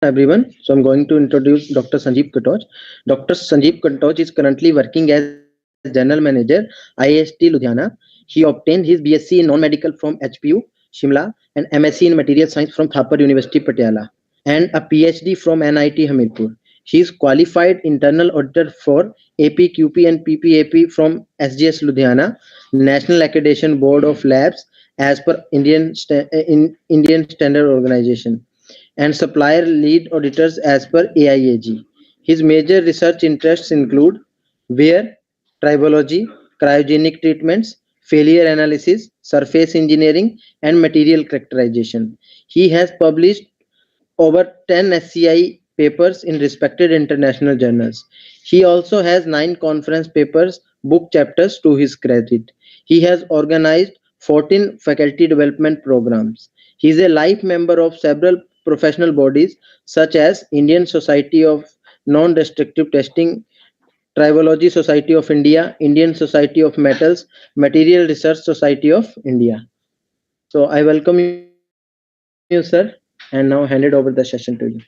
everyone. So I'm going to introduce Dr. Sanjeev Katoj. Dr. Sanjeev Katoj is currently working as General Manager, IST Ludhiana. He obtained his BSc in non-medical from HPU, Shimla, and MSc in Material Science from Thapar University, Patiala, and a PhD from NIT Hamirpur. He is qualified internal auditor for APQP and PPAP from SGS Ludhiana, National Accreditation Board of Labs, as per Indian Standard Organization, and supplier lead auditors as per AIAG. His major research interests include wear, tribology, cryogenic treatments, failure analysis, surface engineering, and material characterization. He has published over 10 SCI papers in respected international journals. He also has 9 conference papers, book chapters to his credit. He has organized 14 faculty development programs. He is a life member of several professional bodies such as Indian Society of Non-Destructive Testing, Tribology Society of India, Indian Society of Metals, Material Research Society of India. So I welcome you, sir, and now hand it over the session to you.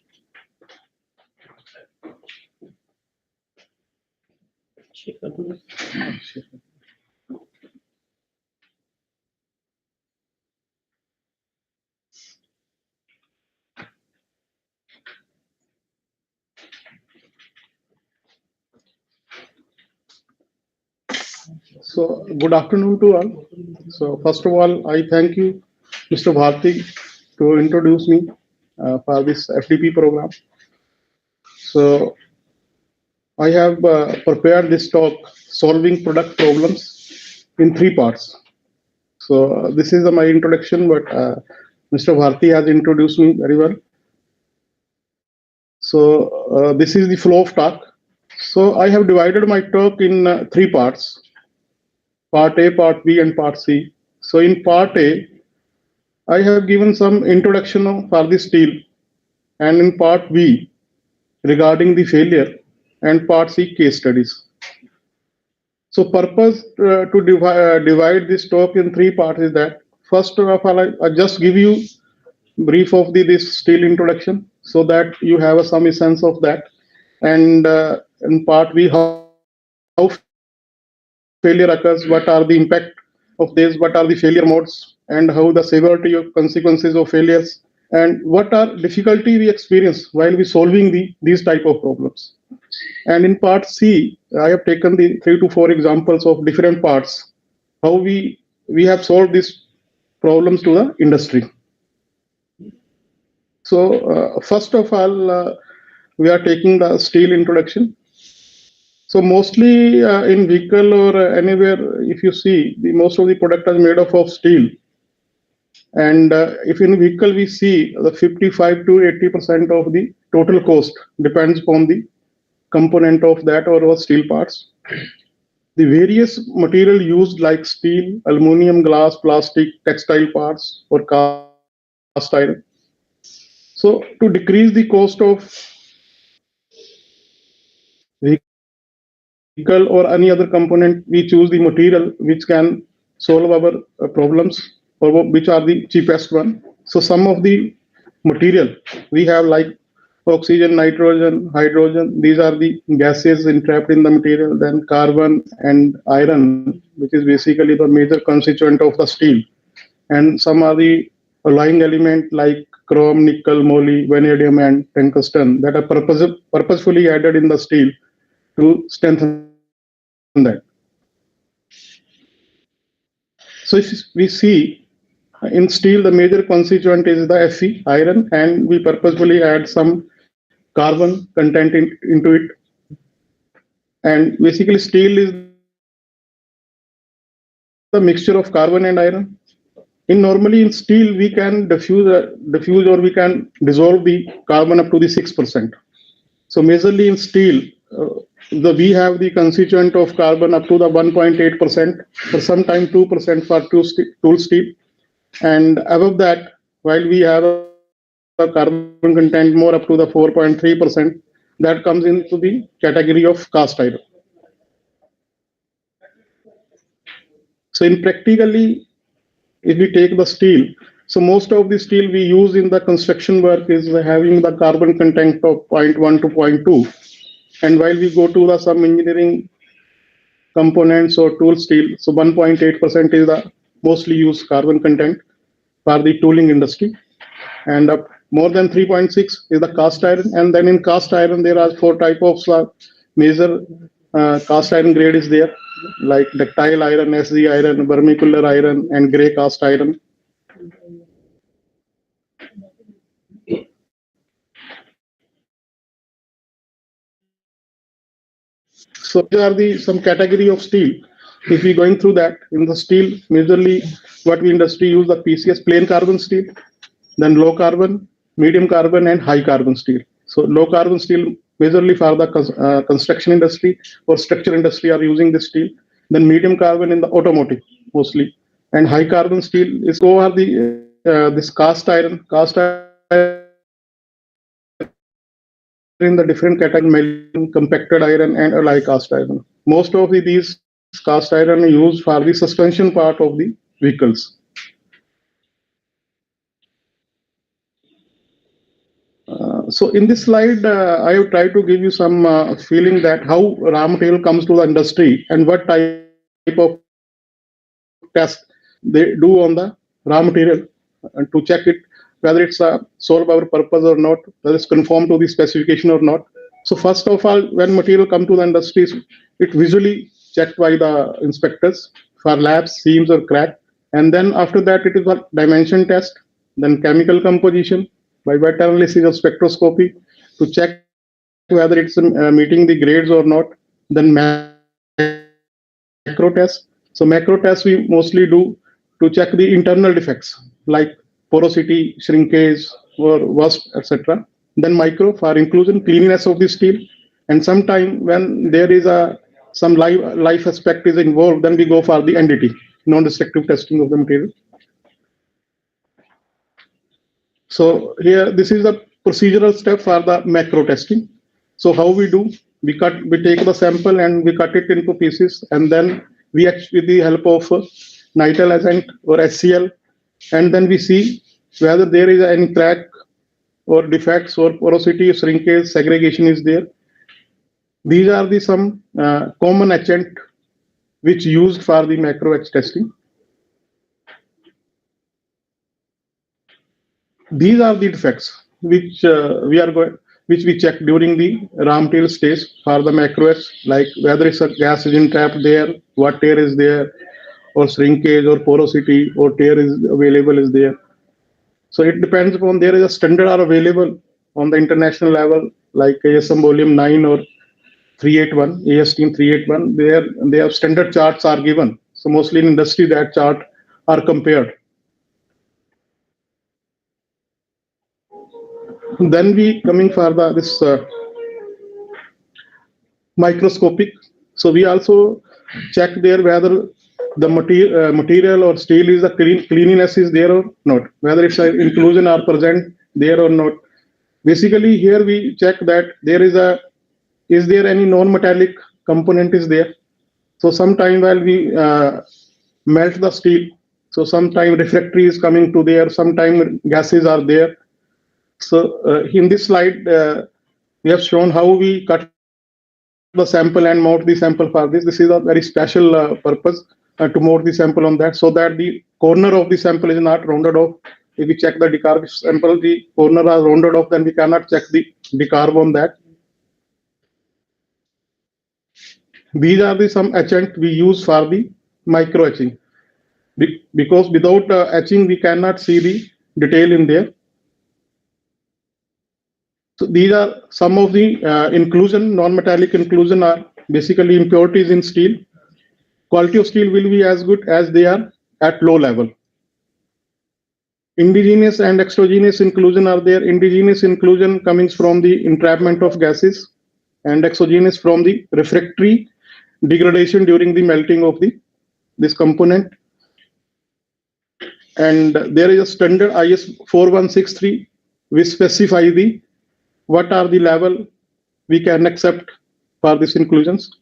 So, good afternoon to all. So, first of all, I thank you, Mr. Bharti, to introduce me for this FDP program. So, I have prepared this talk, Solving Product Problems, in 3 parts. So, this is my introduction, but Mr. Bharti has introduced me very well. So, this is the flow of talk. So, I have divided my talk in 3 parts, part A, part B, and part C. So, in part A, I have given some introduction for the steel, and in part B regarding the failure, and part C case studies. So purpose to divide this talk in 3 parts is that first of all I just give you brief of this steel introduction so that you have some sense of that, and in part B how failure occurs, what are the impact of this, what are the failure modes, and how the severity of consequences of failures, and what are difficulty we experience while we solving these type of problems. And in part C, I have taken the 3 to 4 examples of different parts, how we have solved these problems to the industry. So first of all, we are taking the steel introduction. So mostly in vehicle or anywhere, if you see, most of the product is made up of steel. And if in vehicle we see the 55 to 80% of the total cost depends upon the component of that or steel parts. The various material used like steel, aluminum, glass, plastic, textile parts, or cast iron. So to decrease the cost of vehicle or any other component, we choose the material which can solve our problems or which are the cheapest one. So some of the material we have like oxygen, nitrogen, hydrogen. These are the gases entrapped in the material. Then carbon and iron, which is basically the major constituent of the steel. And some are the alloying element like chrome, nickel, moly, vanadium, and tungsten that are purposefully added in the steel to strengthen that. So if we see in steel, the major constituent is the Fe, iron, and we purposefully add some carbon content into it. And basically, steel is the mixture of carbon and iron. In normally in steel, we can diffuse or we can dissolve the carbon up to the 6%. So majorly in steel, we have the constituent of carbon up to the 1.8%, or sometime 2% for tool steel. And above that, while we have a carbon content more up to the 4.3%, that comes into the category of cast iron. So in practically, if we take the steel, So most of the steel we use in the construction work is having the carbon content of 0.1 to 0.2. And while we go to the some engineering components or tool steel, so 1.8% is the mostly used carbon content for the tooling industry. And more than 3.6 is the cast iron. And then in cast iron, there are four types of major cast iron grade is there, like ductile iron, SG iron, vermicular iron, and gray cast iron. So these are the some category of steel. If we going through that, in the steel, majorly what we industry use the PCS plain carbon steel, then low carbon, medium carbon, and high carbon steel. So low carbon steel majorly for the construction industry or structure industry are using this steel. Then medium carbon in the automotive mostly, and high carbon steel is over the this cast iron. Cast iron in the different category, compacted iron and alloy cast iron. Most of these cast iron are used for the suspension part of the vehicles. So in this slide, I have tried to give you some feeling that how raw material comes to the industry and what type of test they do on the raw material and to check it whether it's solve our purpose or not, whether it's conform to the specification or not. So first of all, when material come to the industries, it visually checked by the inspectors for lapse, seams or crack, and then after that it is a dimension test, then chemical composition by wet analysis of spectroscopy to check whether it's meeting the grades or not. Then macro test. So macro test we mostly do to check the internal defects like porosity, shrinkage, or rust, etc. Then micro for inclusion, cleanliness of the steel, and sometime when there is some life aspect is involved, then we go for the NDT, non-destructive testing of the material. So here, this is the procedural step for the macro testing. So how we do? We take the sample and we cut it into pieces, and then we act with the help of nitrile agent or HCl, and then we see whether there is any crack or defects or porosity, shrinkage, segregation is there. These are the some common agent which used for the macro etch testing. These are the defects which which we check during the raw material stage for the macro etch, like whether it's a gas is trapped there, what tear is there, or shrinkage or porosity or tear is available is there. So it depends upon there is a standard are available on the international level, like ASM volume 9 or 381, ASTM 381. There they have standard charts are given. So mostly in industry that chart are compared. Then we coming for this microscopic. So we also check there whether the material or steel is the cleanliness is there or not, whether it's an inclusion are present there or not. Basically here we check that there is there any non-metallic component is there. So sometime while we melt the steel, so sometime refractory is coming to there, sometime gases are there. So in this slide, we have shown how we cut the sample and mount the sample for this. This is a very special purpose to mount the sample on that, so that the corner of the sample is not rounded off. If we check the decarb sample, the corner are rounded off, then we cannot check the decarb on that. These are the some etchant we use for the micro etching, because without etching we cannot see the detail in there. So these are some of the inclusion, non-metallic inclusion are basically impurities in steel. Quality of steel will be as good as they are at low level. Indigenous and exogenous inclusion are there. Indigenous inclusion coming from the entrapment of gases, and exogenous from the refractory degradation during the melting of this component. And there is a standard IS 4163 which specify the what are the level we can accept for these inclusions.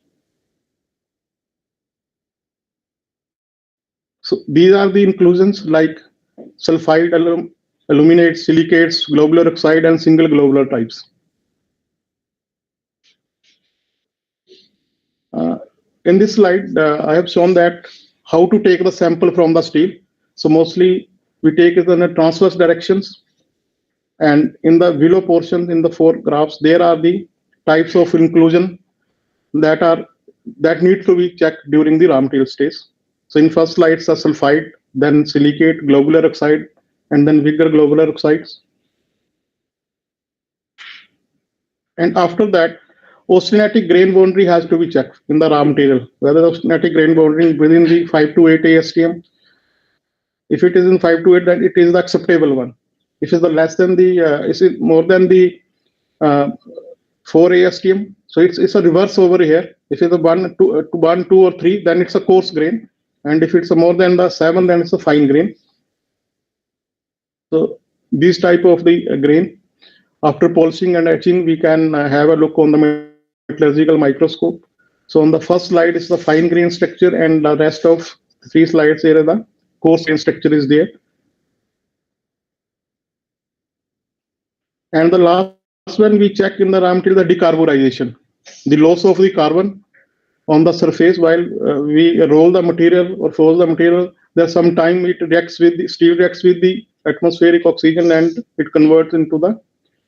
So these are the inclusions like sulfide, aluminates, silicates, globular oxide, and single globular types. In this slide, I have shown that how to take the sample from the steel. So mostly we take it in the transverse directions, and in the below portion in the 4 graphs, there are the types of inclusion that need to be checked during the raw material stage. So in first slide, it's a sulfide, then silicate, globular oxide, and then bigger globular oxides. And after that, austenitic grain boundary has to be checked in the raw material, whether the austenitic grain boundary within the 5 to 8 ASTM. If it is in 5 to 8, then it is the acceptable one. If it is the less than the, is it more than the 4 ASTM? So it's a reverse over here. If it's a 1, 2, or 3, then it's a coarse grain. And if it's a more than the 7, then it's a fine grain. So these type of the grain, after polishing and etching, we can have a look on the metallurgical microscope. So on the first slide is the fine grain structure, and the rest of 3 slides here, the coarse grain structure is there. And the last one we check in the raw material, the decarburization, the loss of the carbon on the surface while we roll the material or force the material. There's some time it reacts with the steel, reacts with the atmospheric oxygen, and it converts into the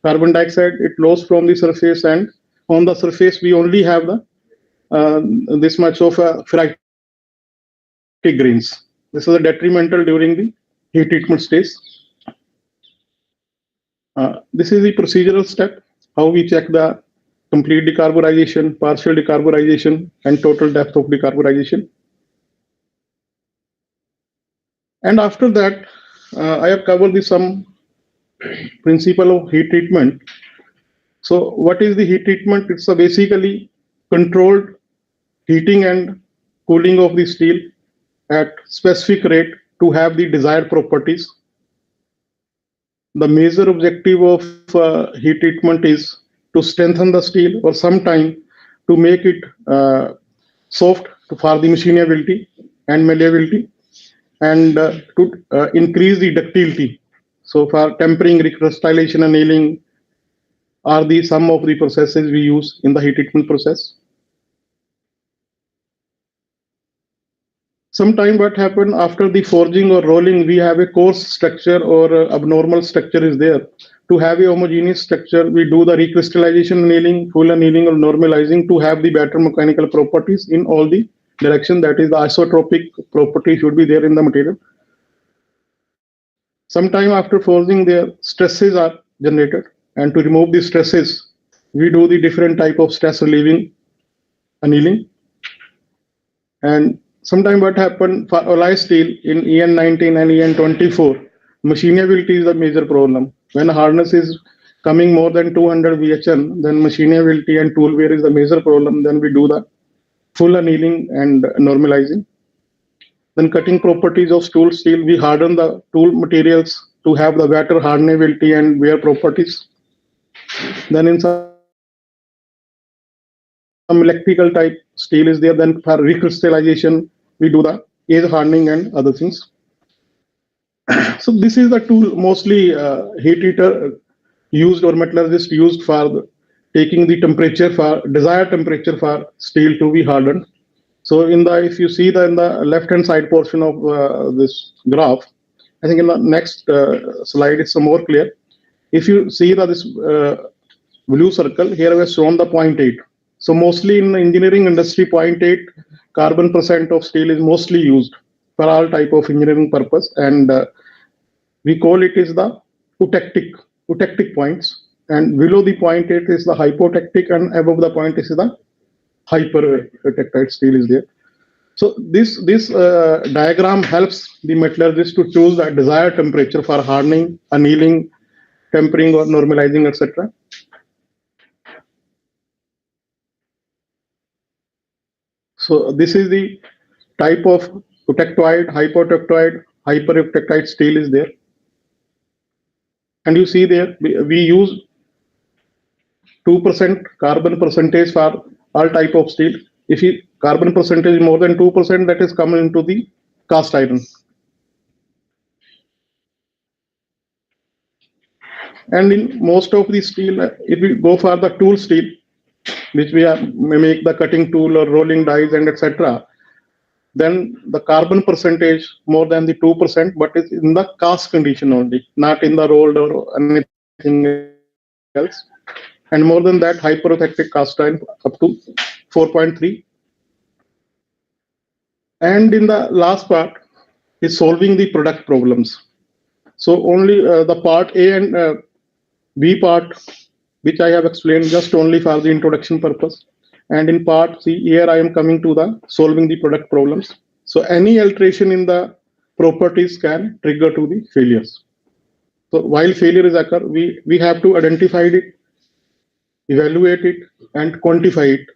carbon dioxide. It loss from the surface, and on the surface we only have the this much of ferritic grains. This is a detrimental during the heat treatment stage. This is the procedural step, how we check the complete decarburization, partial decarburization, and total depth of decarburization. And after that, I have covered the some principle of heat treatment. So what is the heat treatment? It's a basically controlled heating and cooling of the steel at specific rate to have the desired properties. The major objective of heat treatment is to strengthen the steel, or sometime to make it soft for the machinability and malleability, and to increase the ductility. So for tempering, recrystallization, and annealing are the some of the processes we use in the heat treatment process. Sometime what happened after the forging or rolling, we have a coarse structure or abnormal structure is there. To have a homogeneous structure, we do the recrystallization annealing, full annealing, or normalizing to have the better mechanical properties in all the direction. That is, the isotropic property should be there in the material. Sometime after forging, their stresses are generated, and to remove the stresses, we do the different type of stress relieving annealing. And sometime what happened for alloy steel in EN19 and EN24, machinability is a major problem. When hardness is coming more than 200 VHN, then machinability and tool wear is the major problem. Then we do the full annealing and normalizing. Then cutting properties of tool steel, we harden the tool materials to have the better hardenability and wear properties. Then in some electrical type steel is there, then for recrystallization, we do the edge hardening and other things. So this is the tool mostly heat treater used or metallurgist used for taking the temperature for desired temperature for steel to be hardened. So in the, if you see the in the left hand side portion of this graph, I think in the next slide it's more clear. If you see that this blue circle here, we have shown the 0.8. So mostly in the engineering industry, 0.8 carbon percent of steel is mostly used for all type of engineering purpose, and we call it is the eutectic points, and below the 0.8 is the hypotectic, and above the point is the hypertectile steel is there. So this diagram helps the metallurgist to choose the desired temperature for hardening, annealing, tempering, or normalizing, etc. So this is the type of eutectoid, hypotectoid, hypereutectoid steel is there. And you see there, we use 2% carbon percentage for all type of steel. If you carbon percentage is more than 2%, that is coming into the cast iron. And in most of the steel, if we go for the tool steel, which we make the cutting tool or rolling dies and etc., then the carbon percentage more than the 2%, but it's in the cast condition only, not in the rolled or anything else. And more than that, hyperotactic cast iron up to 4.3. And in the last part is solving the product problems. So only the part A and B part, which I have explained just only for the introduction purpose. And in part C, here I am coming to the solving the product problems. So any alteration in the properties can trigger to the failures. So while failure is occur, we have to identify it, evaluate it, and quantify it.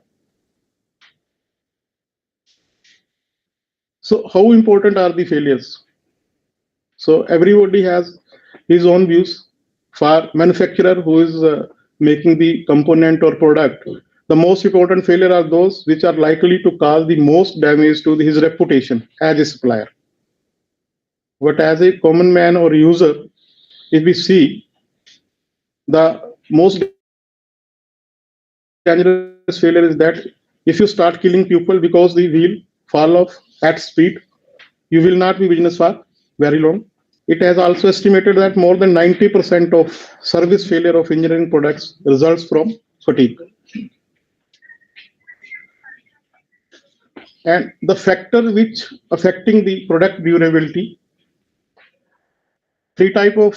So how important are the failures? So everybody has his own views. For manufacturer who is making the component or product, the most important failure are those which are likely to cause the most damage to his reputation as a supplier. But as a common man or user, if we see, the most dangerous failure is that if you start killing people because the wheel fall off at speed, you will not be business for very long. It has also estimated that more than 90% of service failure of engineering products results from fatigue. And the factor which affecting the product durability, three type of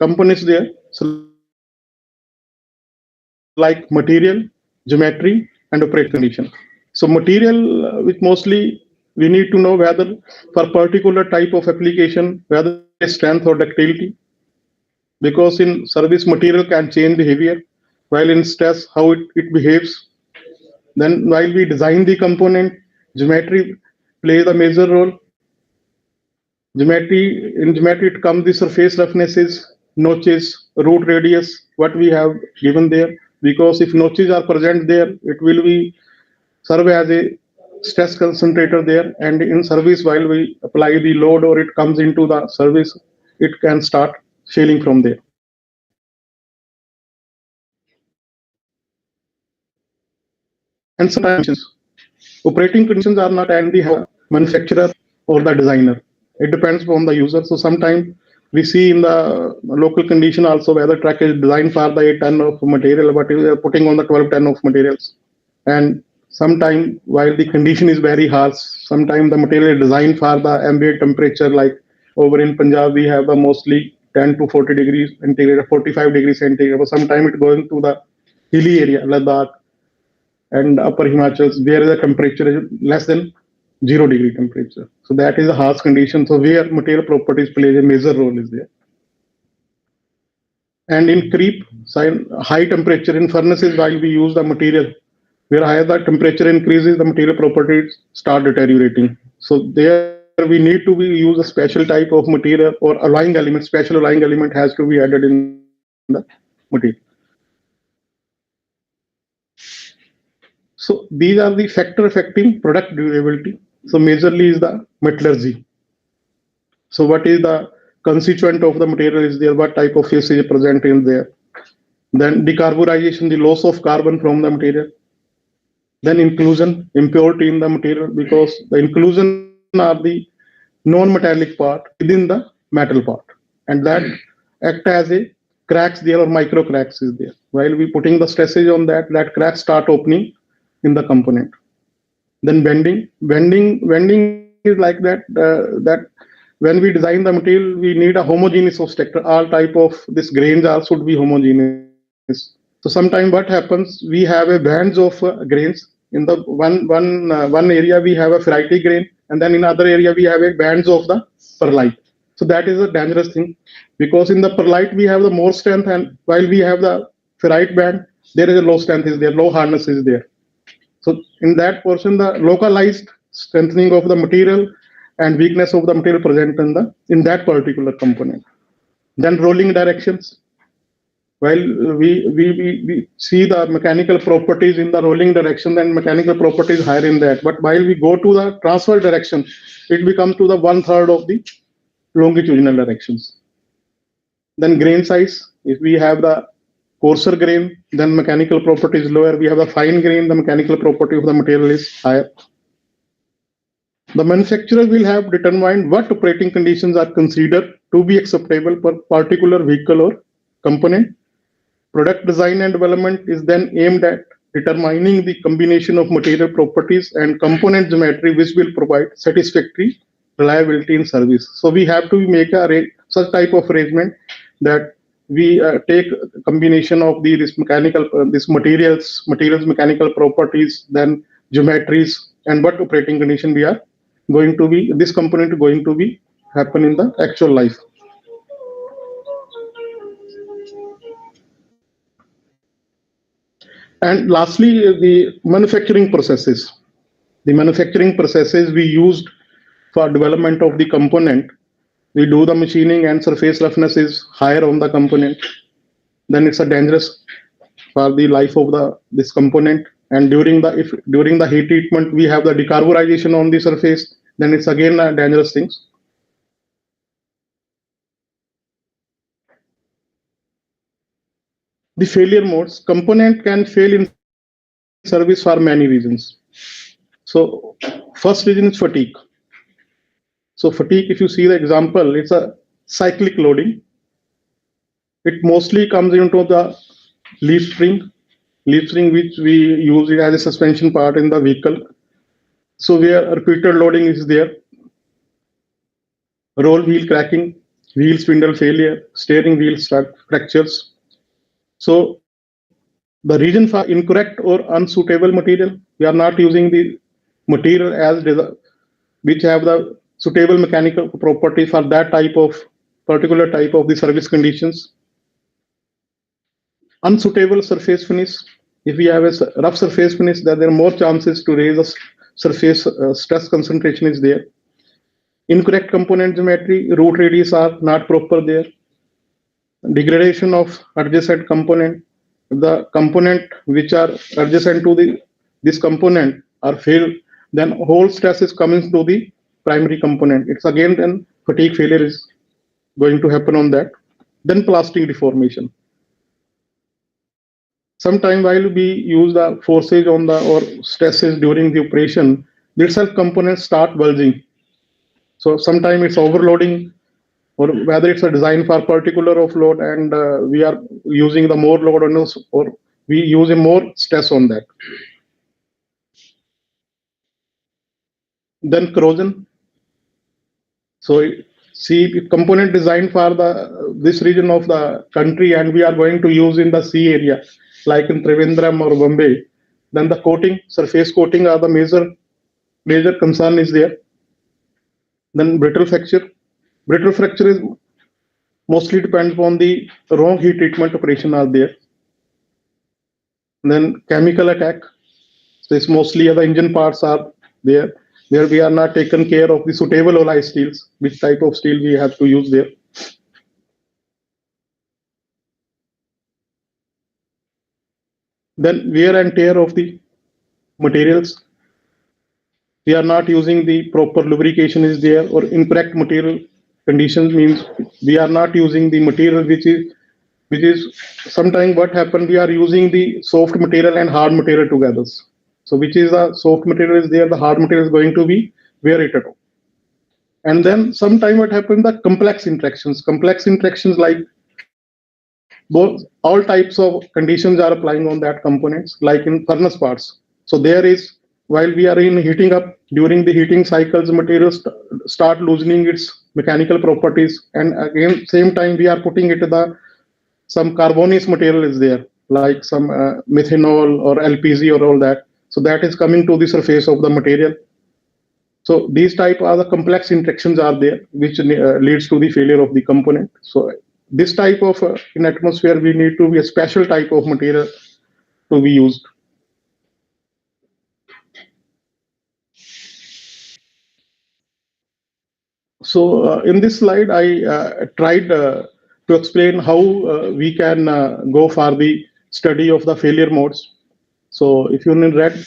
components there, so like material, geometry, and operating condition. So material, which mostly we need to know whether for particular type of application, whether it has a strength or ductility, because in service material can change behavior, while in stress how it behaves. Then while we design the component, geometry plays a major role. In geometry it comes the surface roughnesses, notches, root radius, what we have given there. Because if notches are present there, it will be serve as a stress concentrator there, and in service while we apply the load or it comes into the service, it can start failing from there. And sometimes operating conditions are not and the manufacturer or the designer. It depends upon the user. So sometimes we see in the local condition also whether truck is designed for the 8 ton of material, but we are putting on the 12 ton of materials. And sometimes while the condition is very harsh, sometimes the material is designed for the ambient temperature, like over in Punjab we have the mostly 10 to 40 degrees centigrade, 45 degrees centigrade, but sometimes it going to the hilly area, Ladakh and upper Himachal, where the temperature is less than 0 degree temperature. So that is a harsh condition. So where material properties plays a major role is there. And in creep, high temperature in furnaces, while we use the material, where higher the temperature increases, the material properties start deteriorating. So there we need to use a special type of material or alloying element, special alloying element has to be added in the material. So these are the factor affecting product durability. So majorly is the metallurgy. So what is the constituent of the material is there, what type of phase is present in there. Then decarbonization, the loss of carbon from the material. Then inclusion, impurity in the material, because the inclusion are the non-metallic part within the metal part. And that act as a cracks there or micro cracks is there. While we putting the stresses on that, that cracks start opening in the component. Then bending is like that, that when we design the material, we need a homogeneous structure. All type of this grains are should be homogeneous. So sometimes what happens, we have a bands of grains. In the one area we have a ferrite grain, and then in other area we have a bands of the perlite. So that is a dangerous thing, because in the perlite we have the more strength, and while we have the ferrite band, there is a low strength is there, low hardness is there. So in that portion, the localized strengthening of the material and weakness of the material present in that particular component. Then rolling directions. While we see the mechanical properties in the rolling direction, then mechanical properties higher in that. But while we go to the transfer direction, it becomes to the 1/3 of the longitudinal directions. Then grain size. If we have the coarser grain, then mechanical property is lower. We have the fine grain, the mechanical property of the material is higher. The manufacturer will have determined what operating conditions are considered to be acceptable per particular vehicle or component. Product design and development is then aimed at determining the combination of material properties and component geometry which will provide satisfactory reliability in service. So we have to make such type of arrangement that we take a combination of this mechanical, this materials mechanical properties, then geometries, and what operating condition we are going to be, this component going to be happen in the actual life. And lastly, the manufacturing processes. The manufacturing processes we used for development of the component, we do the machining and surface roughness is higher on the component, then it's a dangerous for the life of this component. And during the heat treatment we have the decarburization on the surface, then it's again a dangerous things. The failure modes, component can fail in service for many reasons. So first reason is fatigue. So fatigue, if you see the example, it's a cyclic loading. It mostly comes into the leaf spring which we use it as a suspension part in the vehicle. So where repeated loading is there, roll wheel cracking, wheel spindle failure, steering wheel fractures. So the reason for incorrect or unsuitable material, we are not using the material which have the suitable mechanical property for that particular type of the service conditions. Unsuitable surface finish. If we have a rough surface finish, then there are more chances to raise the surface stress concentration is there. Incorrect component geometry, root radius are not proper there. Degradation of adjacent component. The component which are adjacent to this component are failed, then whole stress is coming to the primary component. It's again then fatigue failure is going to happen on that. Then plastic deformation. Sometime while we use the forces on the or stresses during the operation, the itself components start bulging. So sometime it's overloading, or whether it's a design for particular offload and we are using the more load on us, or we use a more stress on that. Then corrosion. So see, component designed for this region of the country, and we are going to use in the sea area, like in Trivandrum or Bombay. Then the coating, surface coating are the major concern is there. Then brittle fracture. Brittle fracture is mostly depends upon the wrong heat treatment operation are there. And then chemical attack. So it's mostly the engine parts are there, where we are not taken care of the suitable alloy steels, which type of steel we have to use there. Then wear and tear of the materials. We are not using the proper lubrication is there, or incorrect material conditions means we are not using the material which is sometimes what happen, we are using the soft material and hard material together. So which is the soft material is there, the hard material is going to be wear it out. And then sometime what happens, the complex interactions like both all types of conditions are applying on that components, like in furnace parts. So there is, while we are in heating up, during the heating cycles, materials start loosening its mechanical properties, and again same time we are putting it some carbonous material is there, like some methanol or LPG or all that. So that is coming to the surface of the material. So these type are the complex interactions are there, which leads to the failure of the component. So this type of in atmosphere, we need to be a special type of material to be used. So in this slide, I tried to explain how we can go for the study of the failure modes. So if you're in red,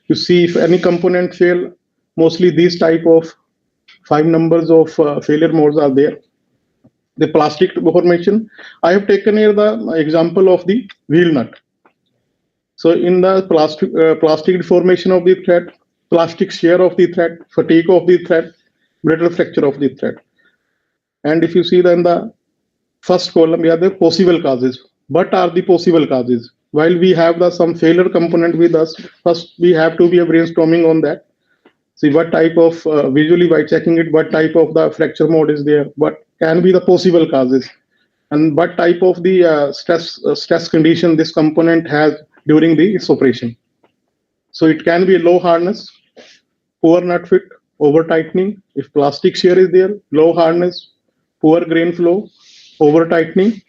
you see if any component fail, mostly these type of 5 numbers of failure modes are there. the plastic deformation. I have taken here the example of the wheel nut. So in the plastic deformation of the thread, plastic shear of the thread, fatigue of the thread, brittle fracture of the thread. And if you see then the first column, we have the possible causes. What are the possible causes? While we have the some failure component with us, first we have to be a brainstorming on that. See what type of visually by checking it, what type of the fracture mode is there, what can be the possible causes, and what type of the stress condition this component has during the its operation. So it can be low hardness, poor nut fit, over tightening. If plastic shear is there, low hardness, poor grain flow, over tightening,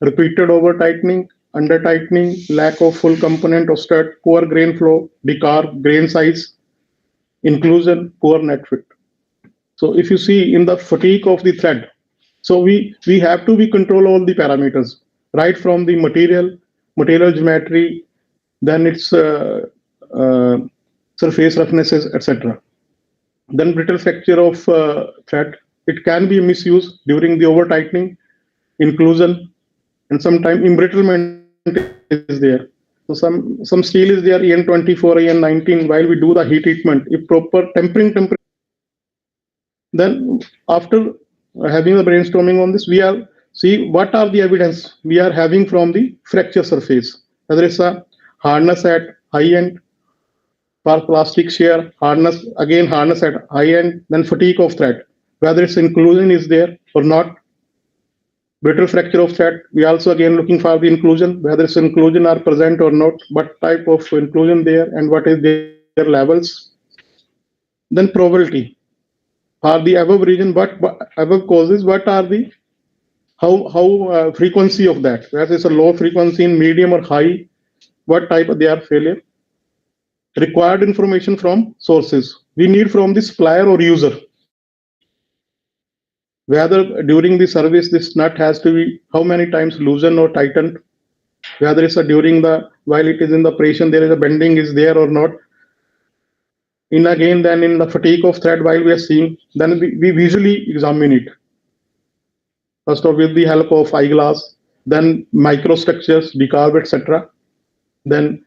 repeated over tightening, under tightening, lack of full component of stud, poor grain flow, decarb, grain size, inclusion, poor net fit. So if you see in the fatigue of the thread, so we have to be control all the parameters, right from the material geometry, then its surface roughnesses, etc. Then brittle fracture of thread. It can be misused during the over tightening, inclusion, and sometimes embrittlement is there. So some steel is there, EN24, EN19. While we do the heat treatment, if proper tempering temperature, then after having the brainstorming on this, we are see what are the evidence we are having from the fracture surface. Whether it's a hardness at high end for plastic shear, hardness again hardness at high end, then fatigue of thread. Whether its inclusion is there or not. Brittle fracture of thread. We also again looking for the inclusion, whether its inclusion are present or not, what type of inclusion there, and what is their levels. Then probability. For the above region, what above causes, what are the how frequency of that? Whether it's a low frequency, in medium or high, what type of they are failure. Required information from sources. We need from the supplier or user. Whether during the service this nut has to be how many times loosened or tightened. Whether it's a during the while it is in the operation there is a bending is there or not. In again then in the fatigue of thread while we are seeing, then we visually examine it. First of with the help of eyeglass, then microstructures, decarb, etc. Then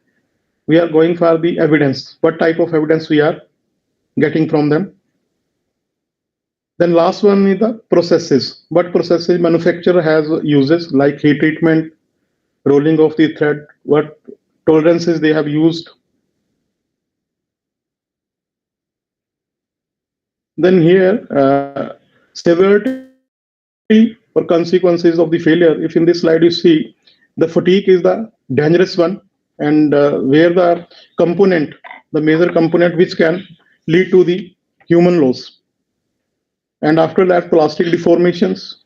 we are going for the evidence. What type of evidence we are getting from them? Then last one is the processes. What processes manufacturer has uses like heat treatment, rolling of the thread, what tolerances they have used. Then here, severity or consequences of the failure. If in this slide you see, the fatigue is the dangerous one, and where the component, the major component which can lead to the human loss. And after that, plastic deformations,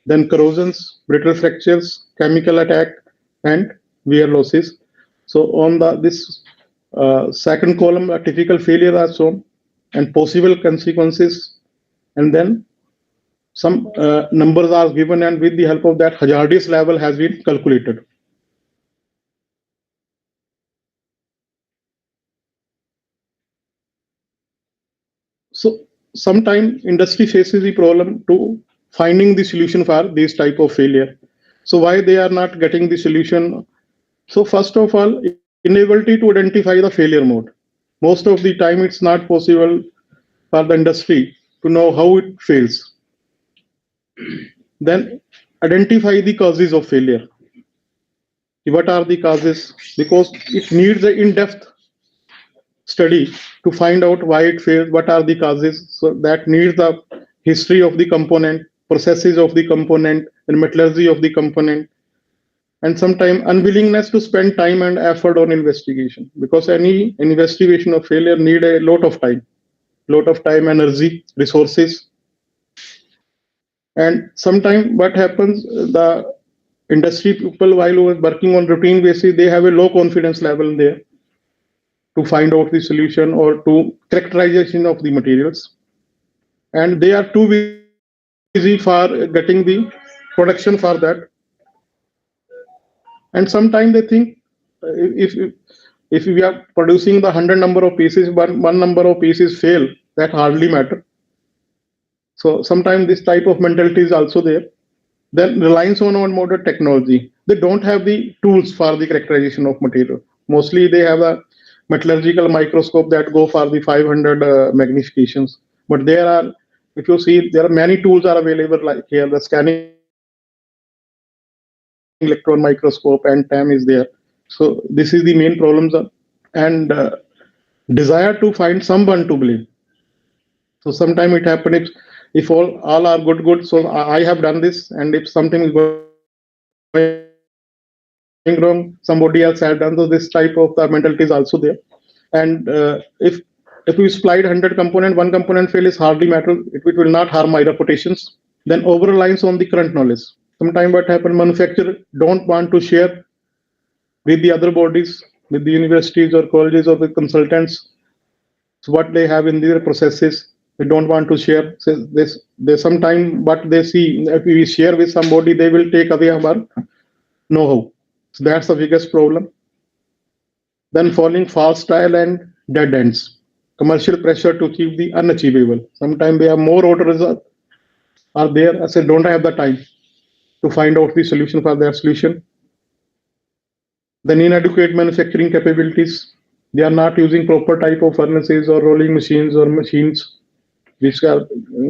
then corrosions, brittle fractures, chemical attack, and wear losses. So on this second column, a typical failure are shown and possible consequences, and then some numbers are given, and with the help of that, hazardous level has been calculated. So sometimes industry faces the problem to finding the solution for this type of failure. So why they are not getting the solution? So first of all, inability to identify the failure mode. Most of the time, it's not possible for the industry to know how it fails. Then identify the causes of failure. What are the causes? Because it needs an in-depth study to find out why it fails, what are the causes. So that needs the history of the component, processes of the component, and metallurgy of the component, and sometimes unwillingness to spend time and effort on investigation, because any investigation of failure need a lot of time, energy, resources. And sometimes what happens, the industry people while working on routine basis, they have a low confidence level there to find out the solution or to characterization of the materials, and they are too busy for getting the production for that. And sometimes they think if we are producing the 100 number of pieces, but one number of pieces fail, that hardly matter. So sometimes this type of mentality is also there. Then reliance on modern technology. They don't have the tools for the characterization of material. Mostly they have a metallurgical microscope that go for the 500 magnifications. But there are, if you see, there are many tools are available like here, the scanning electron microscope and TAM is there. So this is the main problems and desire to find someone to blame. So sometimes it happens if all are good, so I have done this, and if something is going wrong, somebody else has done. So this type of the mentality is also there. And if we supplied 100 component, one component fail is hardly matter. It will not harm my reputations. Then over reliance on the current knowledge. Sometimes what happen, manufacturer don't want to share with the other bodies, with the universities or colleges or the consultants, so what they have in their processes. They don't want to share. So this, they sometimes what they see, if we share with somebody, they will take away our know-how. So that's the biggest problem. Then following fast trial and dead ends. Commercial pressure to keep the unachievable. Sometimes they have more orders are there. I said don't have the time to find out the solution for their solution. Then inadequate manufacturing capabilities. They are not using proper type of furnaces or rolling machines or machines which are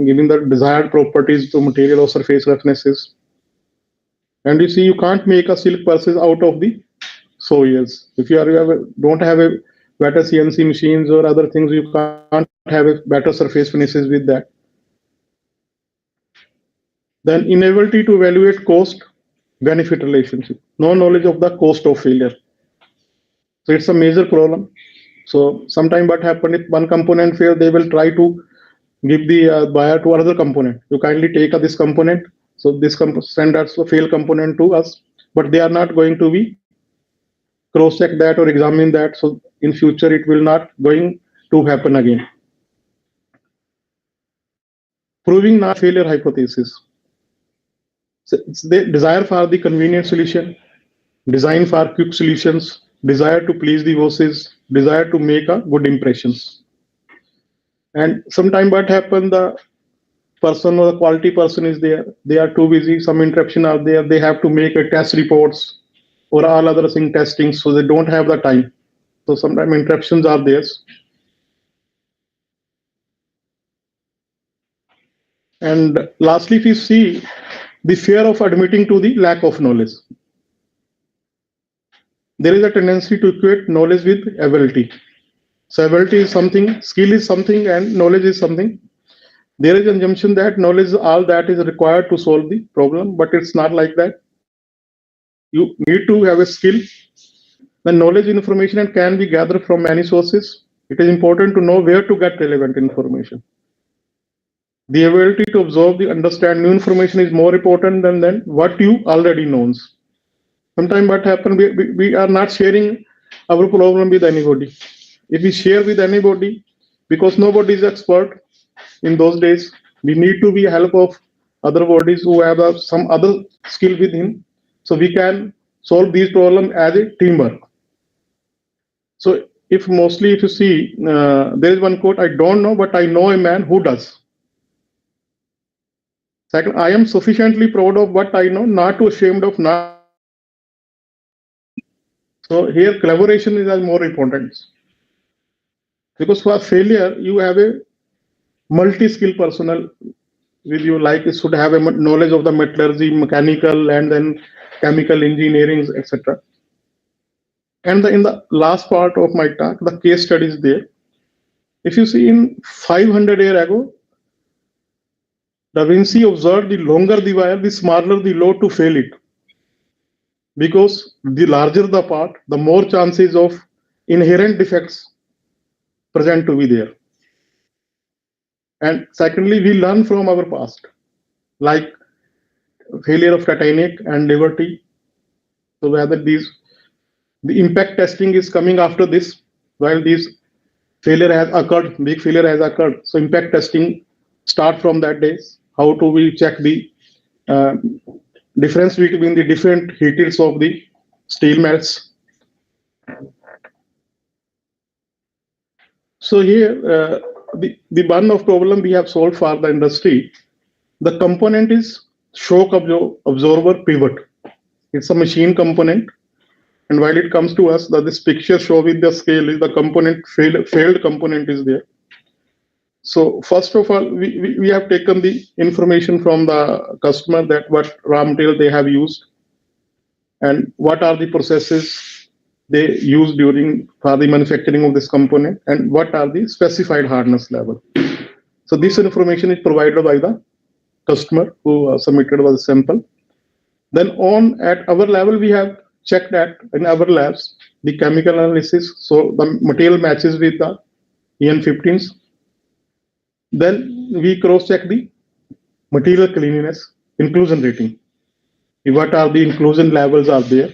giving the desired properties to material or surface roughnesses. And you see, you can't make a silk purses out of the soils. If don't have a better CNC machines or other things, you can't have a better surface finishes with that. Then inability to evaluate cost benefit relationship. No knowledge of the cost of failure. So it's a major problem. So sometime what happen if one component fail, they will try to give the buyer to another component. You kindly take this component. So this send us a fail component to us, but they are not going to be cross check that or examine that. So in future it will not going to happen again. Proving not failure hypothesis. So it's the desire for the convenient solution, design for quick solutions, desire to please the bosses, desire to make a good impressions. And sometime what happen, the person or the quality person is there, they are too busy, some interruption are there, they have to make a test reports or all other thing testing, so they don't have the time. So sometimes interruptions are there. And lastly, if you see the fear of admitting to the lack of knowledge, there is a tendency to equate knowledge with ability. So ability is something, skill is something, and knowledge is something. There is an assumption that knowledge is all that is required to solve the problem, but it's not like that. You need to have a skill. The knowledge information and can be gathered from many sources. It is important to know where to get relevant information. The ability to absorb the understand new information is more important than what you already knows. Sometimes what happens, we are not sharing our problem with anybody. If we share with anybody, because nobody is expert in those days, we need to be help of other bodies who have some other skill with him, so we can solve these problems as a teamwork. So if mostly if you see, there is one quote, I don't know, but I know a man who does. Second, I am sufficiently proud of what I know, not too ashamed of not knowing. So here collaboration is more important. Because for failure, you have a multi-skill personnel with you, like it should have a knowledge of the metallurgy, mechanical, and then chemical engineering, etc. And in the last part of my talk, the case study is there. If you see in 500 years ago, Da Vinci observed the longer the wire, the smaller the load to fail it. Because the larger the part, the more chances of inherent defects present to be there. And secondly, we learn from our past, like failure of Titanic and Liberty. So whether the impact testing is coming after this, while this failure has occurred, big failure has occurred. So impact testing start from that days. How do we check the uh, difference between the different heaters of the steel melts? So here the one of problem we have solved for the industry, the component is shock absorber pivot. It's a machine component. And while it comes to us, that this picture show with the scale is the component failed component is there. So first of all, we have taken the information from the customer that what raw material they have used and what are the processes they use during for the manufacturing of this component and what are the specified hardness level. So this information is provided by the customer who submitted the sample. Then on at our level, we have checked that in our labs, the chemical analysis. So the material matches with the EN15s. Then we cross-check the material cleanliness, inclusion rating. What are the inclusion levels are there?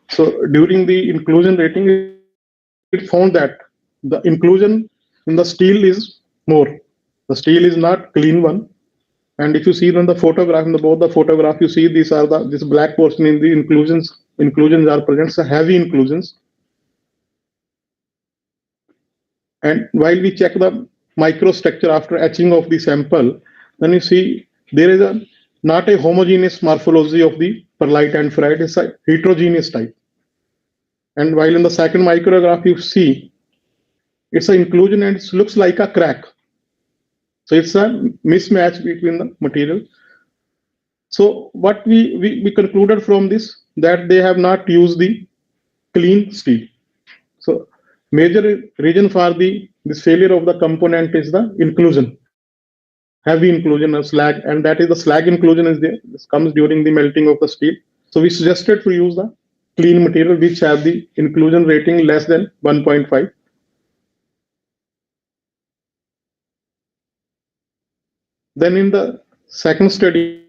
So during the inclusion rating, it found that the inclusion in the steel is more. The steel is not clean one. And if you see on the photograph, in the both the photograph, you see these are the this black portion in the inclusions. Inclusions are present, so heavy inclusions. And while we check the microstructure after etching of the sample, then you see there is not a homogeneous morphology of the perlite and ferrite, it's a heterogeneous type. And while in the second micrograph you see it's an inclusion and it looks like a crack. So it's a mismatch between the material. So what we concluded from this that they have not used the clean steel. So major reason for this failure of the component is the inclusion, heavy inclusion of slag, and that is the slag inclusion is there. This comes during the melting of the steel. So we suggested to use the clean material which have the inclusion rating less than 1.5. Then in the second study,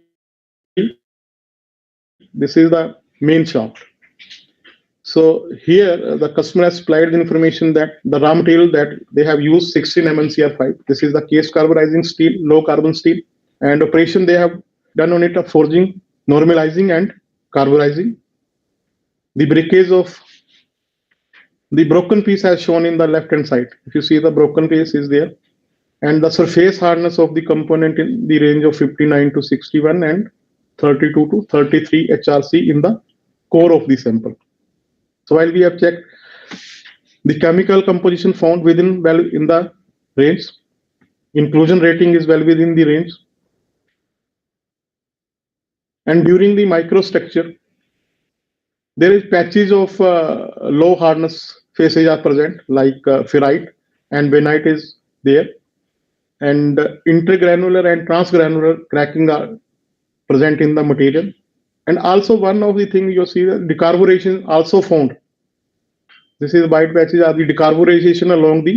this is the main shaft. So here the customer has supplied the information that the raw material that they have used 16 MnCr5. This is the case carburizing steel, low carbon steel, and operation they have done on it of forging, normalizing, and carburizing. The breakage of the broken piece as shown in the left hand side. If you see the broken piece is there, and the surface hardness of the component in the range of 59 to 61 and 32 to 33 HRC in the core of the sample. So while we have checked the chemical composition found within well in the range, inclusion rating is well within the range, and during the microstructure, there is patches of low hardness phases are present like ferrite and benite is there, and intergranular and transgranular cracking are present in the material. And also one of the things you see the decarburation also found. This is white patches are the decarburization along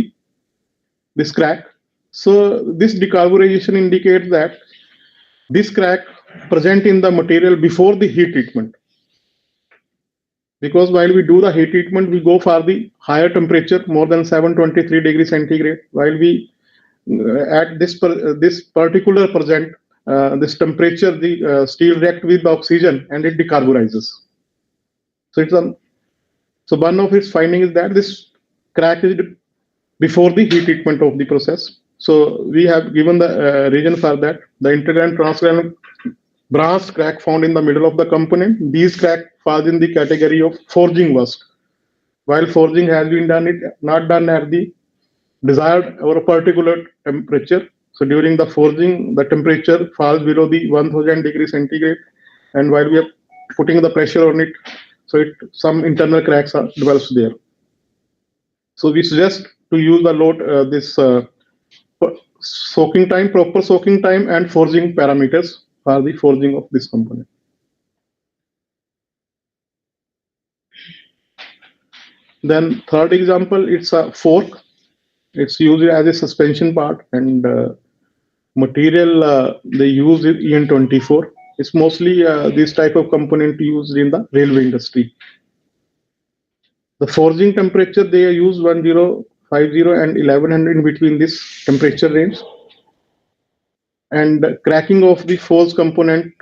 this crack. So this decarburization indicates that this crack present in the material before the heat treatment. Because while we do the heat treatment, we go for the higher temperature, more than 723 degrees centigrade. While we at this particular present this temperature, the steel react with the oxygen and it decarburizes. So it's so one of its findings is that this crack is before the heat treatment of the process. So we have given the reason for that. The integral and transgranular brass crack found in the middle of the component. These crack falls in the category of forging worst. While forging has been done, it not done at the desired or a particular temperature. So during the forging, the temperature falls below the 1000 degrees centigrade, and while we are putting the pressure on it, so some internal cracks are develops there. So we suggest to use the load this soaking time, proper soaking time, and forging parameters for the forging of this component. Then third example, it's a fork. It's used as a suspension part, and material they use is EN24. It's mostly this type of component used in the railway industry. The forging temperature they use 1050 and 1100 in between this temperature range. And cracking of the forged component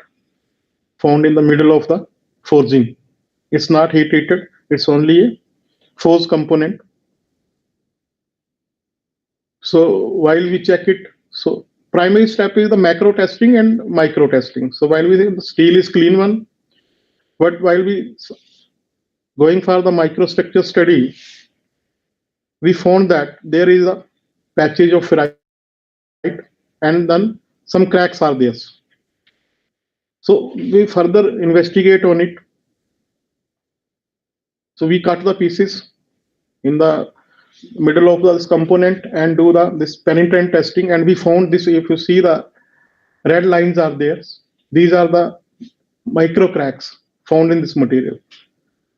found in the middle of the forging. It's not heat treated, it's only a forged component. So while we check it, so primary step is the macro testing and micro testing. So while we think the steel is clean one, but while we going for the microstructure study, we found that there is a patches of ferrite and then some cracks are there. So we further investigate on it. So we cut the pieces in the middle of this component and do this penetrant testing, and we found this. If you see the red lines are there, these are the micro cracks found in this material.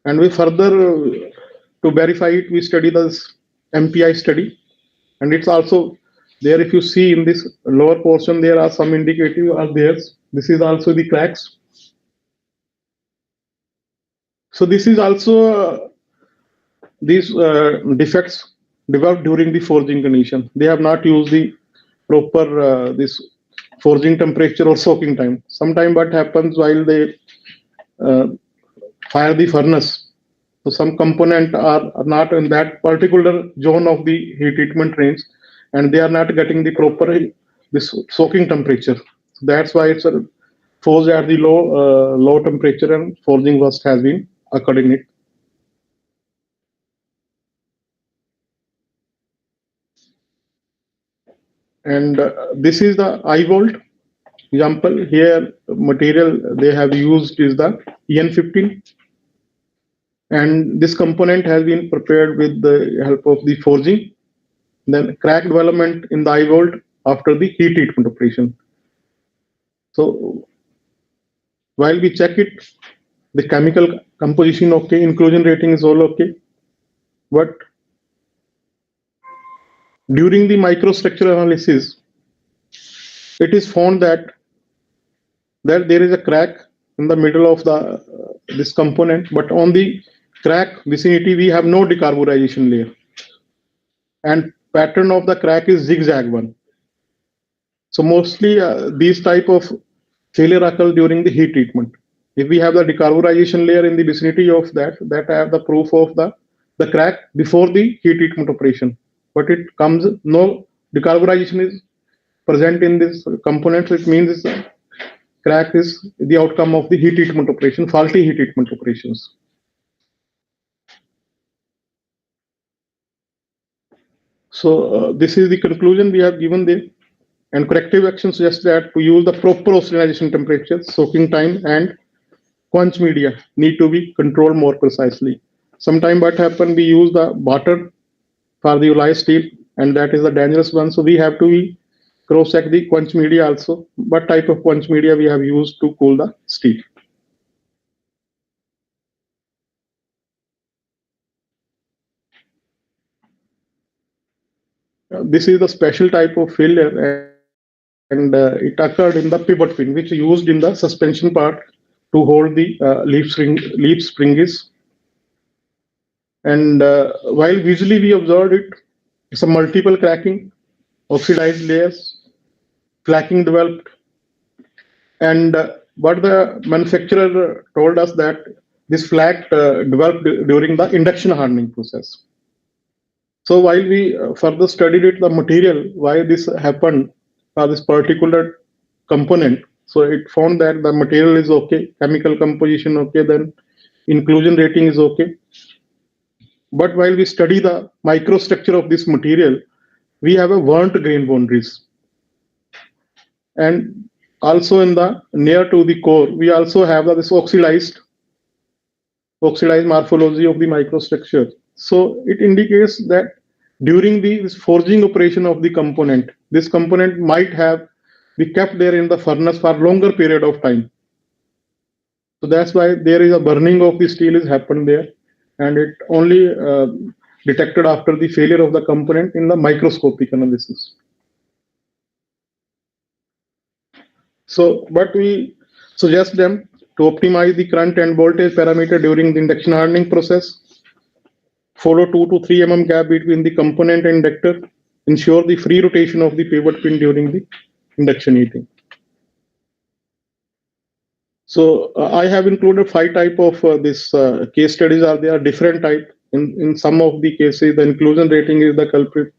And we further to verify it, we study this MPI study, and it's also there. If you see in this lower portion, there are some indicative are there. This is also the cracks. So this is also these defects developed during the forging condition. They have not used the proper this forging temperature or soaking time. Sometime what happens while they uh, fire the furnace, so some component are not in that particular zone of the heat treatment range, and they are not getting the proper this soaking temperature. So that's why it's forged at the low temperature, and forging rust has been occurred in it. And this is the I volt example. Here material they have used is the EN15, and this component has been prepared with the help of the forging. Then crack development in the I volt after the heat treatment operation. So while we check it, the chemical composition okay, inclusion rating is all okay, but during the microstructural analysis, it is found that there is a crack in the middle of the this component, but on the crack vicinity we have no decarburization layer, and pattern of the crack is zigzag one. So mostly these type of failure occur during the heat treatment. If we have the decarburization layer in the vicinity of that I have the proof of the crack before the heat treatment operation, but it comes no decarburization is present in this component, so it means this crack is the outcome of the heat treatment operation, faulty heat treatment operations. So this is the conclusion we have given there. And corrective action suggests that to use the proper oxidation temperature, soaking time, and quench media need to be controlled more precisely. Sometimes what happen, we use the water for the alloy steel, and that is the dangerous one. So we have to cross check the quench media also. What type of quench media we have used to cool the steel. This is the special type of failure, and it occurred in the pivot pin, which is used in the suspension part to hold the leaf springs. And while visually we observed it, it's a multiple cracking, oxidized layers, flacking developed, and what the manufacturer told us that this flak developed during the induction hardening process. So while we further studied it, the material, why this happened for this particular component, so it found that the material is okay, chemical composition okay, then inclusion rating is okay. But while we study the microstructure of this material, we have a burnt grain boundaries. And also in the near to the core, we also have this oxidized morphology of the microstructure. So it indicates that during this forging operation of the component, this component might have be kept there in the furnace for longer period of time. So that's why there is a burning of the steel is happened there, and it only detected after the failure of the component in the microscopic analysis. So what we suggest them to optimize the current and voltage parameter during the induction hardening process, follow 2 to 3 mm gap between the component and inductor, ensure the free rotation of the pivot pin during the induction heating. So I have included 5 type of this case studies. Are there different type? In some of the cases, the inclusion rating is the culprit.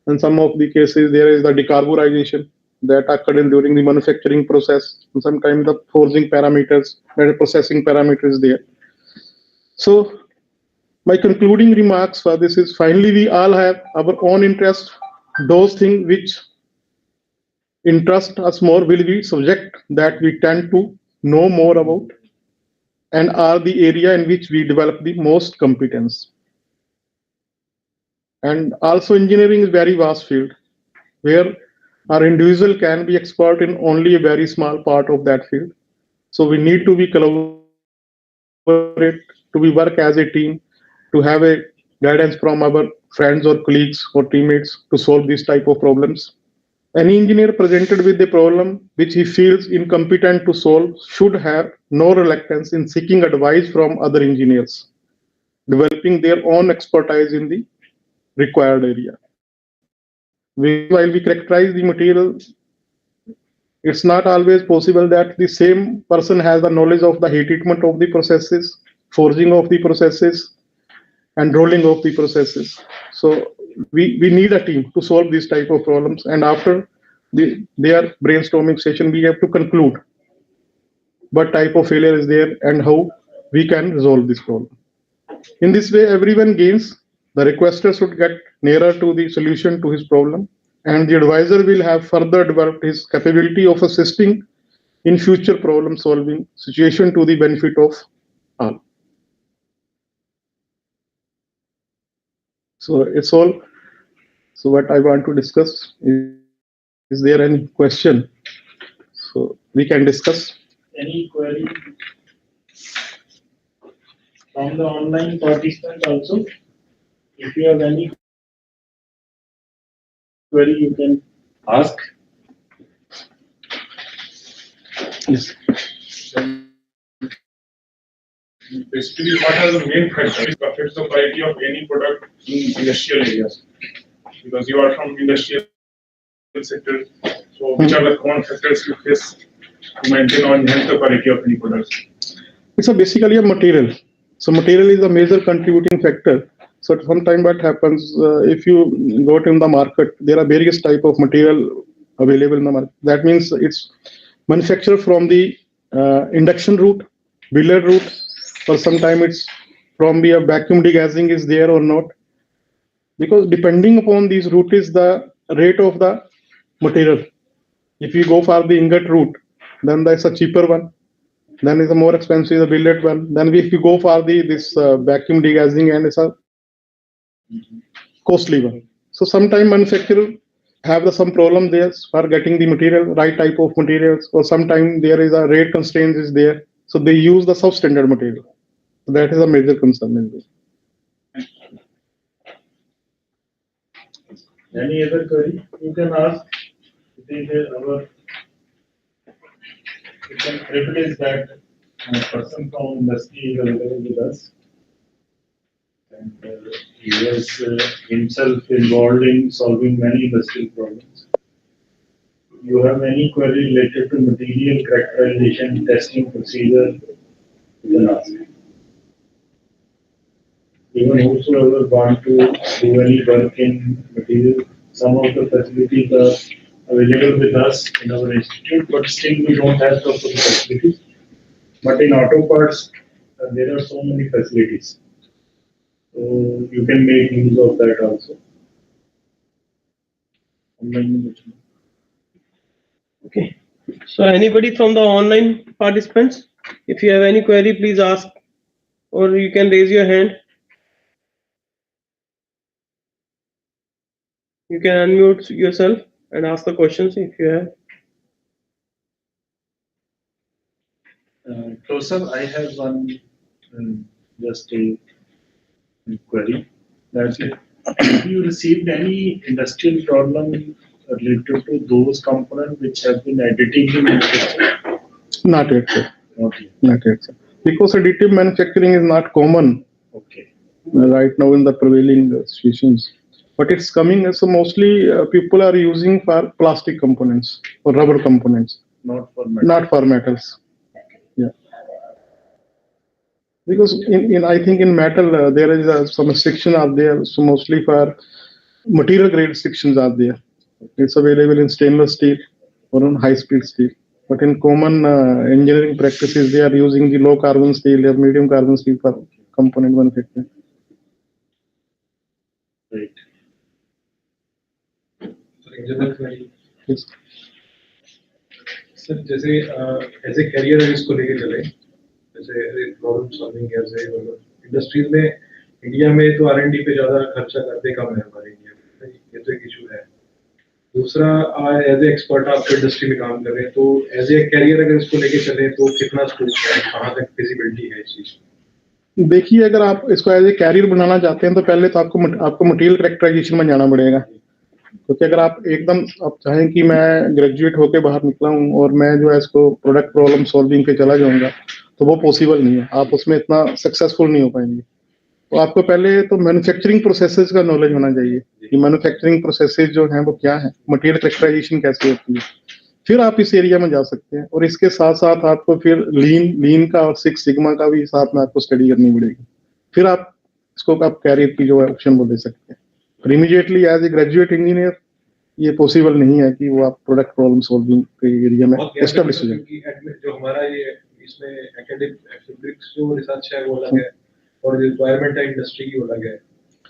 In some of the cases, there is the decarburization that occurred during the manufacturing process. And sometimes the forging parameters, the processing parameters there. So my concluding remarks for this is finally we all have our own interest. Those things which interest us more will be subject that we tend to know more about and are the area in which we develop the most competence. And also engineering is very vast field where our individual can be expert in only a very small part of that field. So we need to be collaborate, to be work as a team, to have a guidance from our friends or colleagues or teammates to solve these type of problems. Any engineer presented with a problem which he feels incompetent to solve should have no reluctance in seeking advice from other engineers, developing their own expertise in the required area. Because while we characterize the material, it's not always possible that the same person has the knowledge of the heat treatment of the processes, forging of the processes, and rolling of the processes. So we need a team to solve these type of problems. And after their brainstorming session, we have to conclude what type of failure is there and how we can resolve this problem. In this way, everyone gains. The requester should get nearer to the solution to his problem, and the advisor will have further developed his capability of assisting in future problem solving situation to the benefit of all. So it's all. So what I want to discuss is there any question? So we can discuss. Any query from the online participant also? If you have any query, you can ask. Yes. Basically, what are the main factors that affect the quality of any product in industrial areas? Because you are from industrial sector, so which are the common factors you face to maintain or enhance the quality of any products? It's basically a material. So material is a major contributing factor. So sometimes what happens if you go to the market, there are various type of material available in the market. That means it's manufactured from the induction route, billet route, or sometimes it's from the vacuum degassing is there or not. Because depending upon these route is the rate of the material. If you go for the ingot route, then that's a cheaper one. Then it's a more expensive, the billet one. Then if you go for this vacuum degassing, and it's a costly one. So sometimes manufacturer have some problem there for getting the material, right type of materials, or sometimes there is a rate constraint is there. So they use the substandard material. So that is a major concern in this. Any other query you can ask? We can privilege that person from industry is available with us. And he was himself involved in solving many industrial problems. You have any query related to material characterization, testing procedure, you can ask. Even whosoever want to do any work in material, some of the facilities are available with us in our institute, but still we don't have the full facilities. But in auto parts, there are so many facilities. So you can make use of that also. Okay. So anybody from the online participants, if you have any query, please ask, or you can raise your hand. You can unmute yourself and ask the questions if you have. Professor, I have one just a query. That have you received any industrial problem related to those components which have been editing in manufacturing? Not yet, sir. Not yet. Not yet, sir. Because additive manufacturing is not common Okay. right now in the prevailing situations. But it's coming, so mostly people are using for plastic components or rubber components, Not for metal. not for metals. Yeah. Because in I think in metal there is some restriction are there, so mostly for material grade restrictions are there. It's available in stainless steel or on high speed steel. But in common engineering practices, they are using the low carbon steel or medium carbon steel for component manufacturing. Right. Yes. Sir जैसे as a career अगर इसको लेके चले, जैसे problem solving as a industries में India में तो R&D पे ज्यादा खर्चा करते कम है हमारे इंडिया में, ये तो एक इशू है। दूसरा, एज ए एक्सपर्ट आप इंडस्ट्री में काम कर रहे हैं, तो एज ए करियर अगर इसको लेके चले तो कितना स्कोप है, कहाँ तक फिजिबिलिटी है इस चीज? देखिए, अगर आप इसको एज ए कैरियर बनाना चाहते हैं तो पहले तो आपको मटेरियल कैरेक्टराइजेशन में जाना पड़ेगा। क्योंकि अगर आप एकदम आप चाहें कि मैं ग्रेजुएट होके बाहर निकला हूँ और मैं जो है इसको प्रोडक्ट प्रॉब्लम सॉल्विंग पे चला जाऊंगा, तो वो पॉसिबल नहीं है, आप उसमें इतना सक्सेसफुल नहीं हो पाएंगे। तो आपको पहले तो मैन्युफैक्चरिंग प्रोसेसेस का नॉलेज होना चाहिए कि मैन्युफैक्चरिंग प्रोसेसेस जो हैं वो क्या है, मटेरियल कैरेक्टराइजेशन कैसे होती है, फिर आप इस एरिया में जा सकते हैं। और इसके साथ साथ आपको फिर लीन का और सिक्स सिग्मा का भी साथ में आपको स्टडी करनी पड़ेगी, फिर आप इसको आप कैरियर की जो है ऑप्शन वो दे सकते हैं। पर immediately as a graduate engineer ये पॉसिबल नहीं है कि वो आप प्रोडक्ट प्रॉब्लम सॉल्विंग के एरिया में एस्टेब्लिश हो जाए। जो हमारा ये इसमें एकेडमिक्स जो रिसर्च है वो अलग है और रिक्वायरमेंट है इंडस्ट्री की अलग है,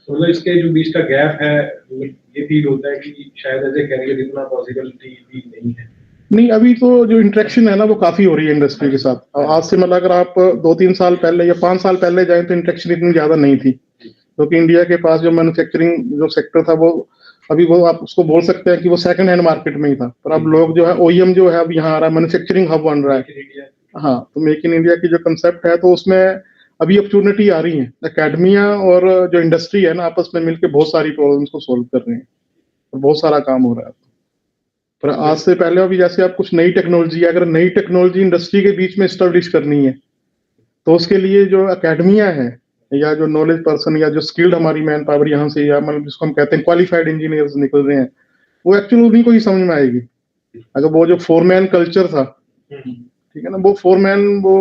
तो मतलब इसके जो बीच का गैप है ये फील होता है कि शायद एज ए कैरियर इतना पॉसिबिलिटी भी नहीं है। नहीं, अभी तो जो इंटरेक्शन है ना वो काफी हो रही है इंडस्ट्री के साथ। आज से मतलब अगर आप 2-3 साल पहले या 5 साल पहले जाएं तो इंटरेक्शन इतनी ज्यादा नहीं थी, क्योंकि इंडिया के पास जो मैन्युफैक्चरिंग जो सेक्टर था वो अभी वो आप उसको बोल सकते हैं कि वो सेकंड हैंड मार्केट में ही था। पर अब लोग जो है ओईएम जो है अब यहाँ आ रहा है, मैन्युफैक्चरिंग हब बन रहा है। हाँ, तो मेक इन इंडिया की जो कंसेप्ट है तो उसमें अभी अपॉर्चुनिटी आ रही है। एकेडमिया और जो इंडस्ट्री है ना आपस में मिलकर बहुत सारी प्रॉब्लम्स को सोल्व कर रहे हैं और बहुत सारा काम हो रहा है। पर आज से पहले अभी जैसे आप कुछ नई टेक्नोलॉजी, अगर नई टेक्नोलॉजी इंडस्ट्री के बीच में एस्टेब्लिश करनी है तो उसके लिए जो एकेडमिया है या जो नॉलेज पर्सन या जो स्किल्ड हमारी मैन पावर यहाँ से, या मतलब जिसको हम कहते हैं क्वालिफाइड इंजीनियर्स निकल रहे हैं, वो एक्चुअली उन्हीं को ही समझ में आएगी। अगर वो जो फोरमैन कल्चर था, ठीक है ना, वो फोरमैन वो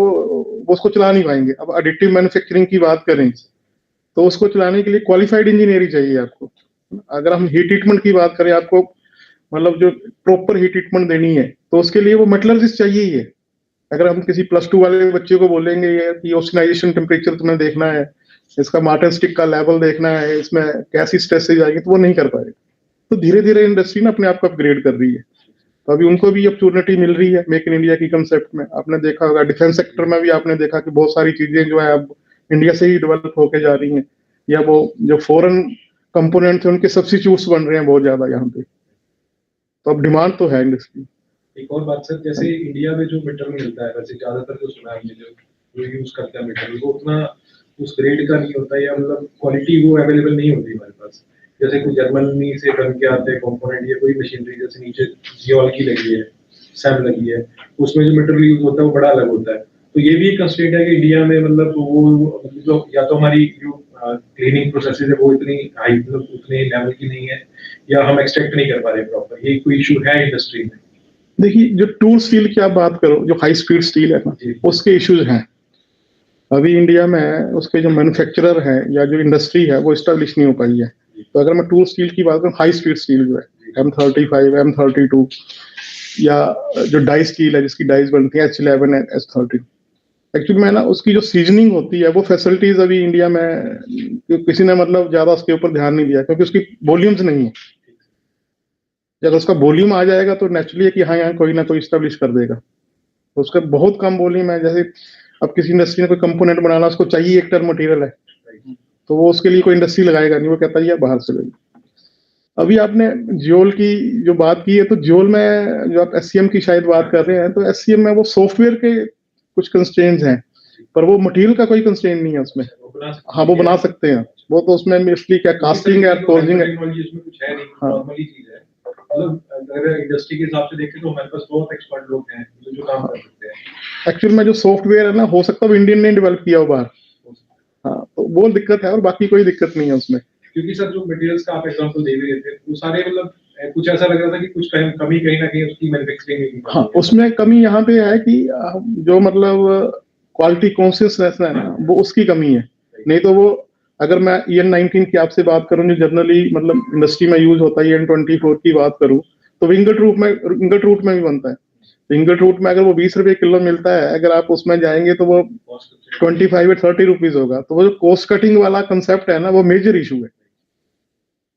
उसको चला नहीं पाएंगे। अब एडिटिव मैन्युफैक्चरिंग की बात करें तो उसको चलाने के लिए क्वालिफाइड इंजीनियर ही चाहिए आपको। अगर हम हीट ट्रीटमेंट की बात करें, आपको मतलब जो प्रॉपर हीट ट्रीटमेंट देनी है तो उसके लिए वो मेटलर्जिस्ट चाहिए ही है। अगर हम किसी +2 वाले बच्चे को बोलेंगे कि ऑक्सीडाइजेशन टेम्परेचर तुम्हें देखना है, इसका मार्टन स्टिक का लेवल देखना है, इसमें कैसी स्ट्रेसेज आएंगे, तो वो नहीं कर पाएगा। तो धीरे धीरे इंडस्ट्री ना अपने आप को अपग्रेड कर रही है, तो अभी उनको भी अपॉर्चुनिटी मिल रही है मेक इन इंडिया की कंसेप्ट में। आपने देखा होगा डिफेंस सेक्टर में भी आपने देखा कि बहुत सारी चीजें जो है अब इंडिया से ही डेवलप होके जा रही हैं, या वो जो फॉरेन कंपोनेंट थे उनके सब्स्टिट्यूट्स बन रहे हैं बहुत ज्यादा यहाँ पे। तो अब डिमांड तो है इंडस्ट्री। एक और बात सर, जैसे इंडिया में जो मटेरियल मिलता है, वैसे ज्यादातर जो सुना है हमने जो यूज करते हैं मटेरियल, वो उतना उस ग्रेड का नहीं होता, या मतलब क्वालिटी वो अवेलेबल नहीं होती हमारे पास। जैसे कोई जर्मनी से बन के आते हैं कंपोनेंट या कोई मशीनरी, जैसे नीचे जियोल की लगी है, सैम लगी है, उसमें जो मटेरियल यूज होता है वो बड़ा अलग होता है। तो ये भी एक कंस्ट्रेंट है कि इंडिया में मतलब वो जो या तो हमारी जो क्लीनिंग प्रोसेसेस है वो इतनी हाई मतलब उतने लेवल की नहीं है, या हम एक्सट्रैक्ट नहीं कर पा रहे प्रॉपर। ये कोई इशू है इंडस्ट्री में। देखिए, जो टूल स्टील की आप बात करो, जो हाई स्पीड स्टील है ना, उसके इश्यूज हैं अभी इंडिया में। उसके जो मैन्युफैक्चरर है या जो इंडस्ट्री है वो एस्टेब्लिश नहीं हो पाई है। तो अगर मैं टूल स्टील की बात करूँ, हाई स्पीड स्टील जो है M35, M32, या जो डाई स्टील है जिसकी डाइज बनती है H11 and H13, एक्चुअली में ना उसकी जो सीजनिंग होती है वो फैसिलिटीज अभी इंडिया में किसी ने मतलब ज्यादा उसके ऊपर ध्यान नहीं दिया, क्योंकि उसकी वॉल्यूम्स नहीं है। जब उसका वॉल्यूम आ जाएगा तो नेचुरली है कि हाँ यहाँ कोई ना कोई स्टैब्लिश कर देगा। तो उसका बहुत कम वॉल्यूम है। जैसे अब किसी इंडस्ट्री ने कोई कंपोनेंट बनाना, उसको चाहिए 1 टन मटेरियल है, तो वो उसके लिए कोई इंडस्ट्री लगाएगा नहीं, वो कहता है बाहर से ले। अभी आपने जियोल की जो बात की है, तो जियोल में जो आप SCM की शायद बात कर रहे हैं, तो SCM में वो सॉफ्टवेयर के कुछ कंस्ट्रेंट्स हैं, पर वो मटेरियल का कोई कंस्ट्रेंट नहीं है उसमें। हाँ, वो बना सकते हैं, वो तो उसमें मोस्टली क्या कास्टिंग है, फोर्जिंग है। हाँ, अगर इंडस्ट्री के हिसाब से देखें तो हमारे पास बहुत एक्सपर्ट लोग हैं जो काम कर सकते हैं। एक्चुअल में जो सॉफ्टवेयर है ना, हो सकता है इंडियन ने डेवलप किया हो बाहर। हाँ, तो वो दिक्कत है, और बाकी कोई दिक्कत नहीं है उसमें। क्योंकि सर जो मटेरियल्स का आप एग्जांपल दे रहे थे वो सारे मतलब कुछ ऐसा लग रहा था कि कुछ कमी कहीं ना कहीं उसकी मैन्युफैक्चरिंग में। हाँ, उसमें कमी यहाँ पे है कि जो मतलब क्वालिटी कॉन्शियसनेस है ना, वो उसकी कमी है। नहीं तो वो अगर मैं EN19 की आपसे बात करूं जो जनरली मतलब इंडस्ट्री में यूज होता है, EN24 की बात करूं तो विंगट रूट में भी बनता है। विंगट रूट में अगर वो 20 रुपए किलो मिलता है, अगर आप उसमें जाएंगे तो वो 25 या 30 रुपीज होगा। तो वो जो कॉस्ट कटिंग वाला कंसेप्ट है ना, वो मेजर इशू है।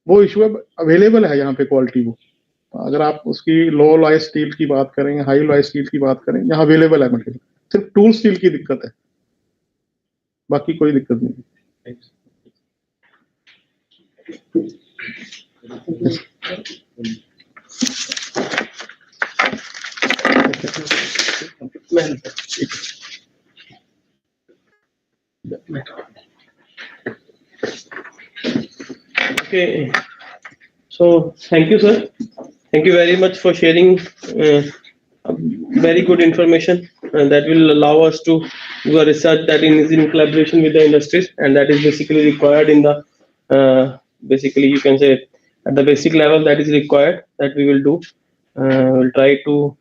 वो इशू है, अवेलेबल है यहाँ पे क्वालिटी। वो अगर आप उसकी लो लॉय स्टील की बात करें, हाई लॉय स्टील की बात करें, यहाँ अवेलेबल है मटेरियल। सिर्फ टूल स्टील की दिक्कत है, बाकी कोई दिक्कत नहीं है। Okay. So thank you, sir. Thank you very much for sharing very good information that will allow us to do a research that is in collaboration with the industries, and that is basically required in the basically you can say at the basic level that is required that we will do. We'll try to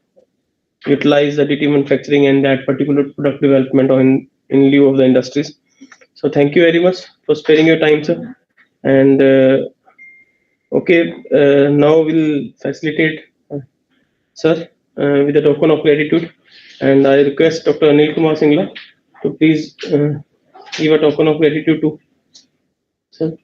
utilize the DT manufacturing and that particular product development in lieu of the industries. So thank you very much for sparing your time, sir. And okay, now we'll facilitate sir with a token of gratitude, and I request Dr. Anil Kumar Singla to please give a token of gratitude to sir.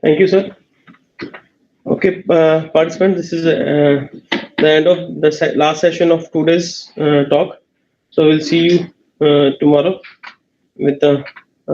Thank you, sir. Okay, participants, this is the end of the last session of today's talk. So we'll see you tomorrow with the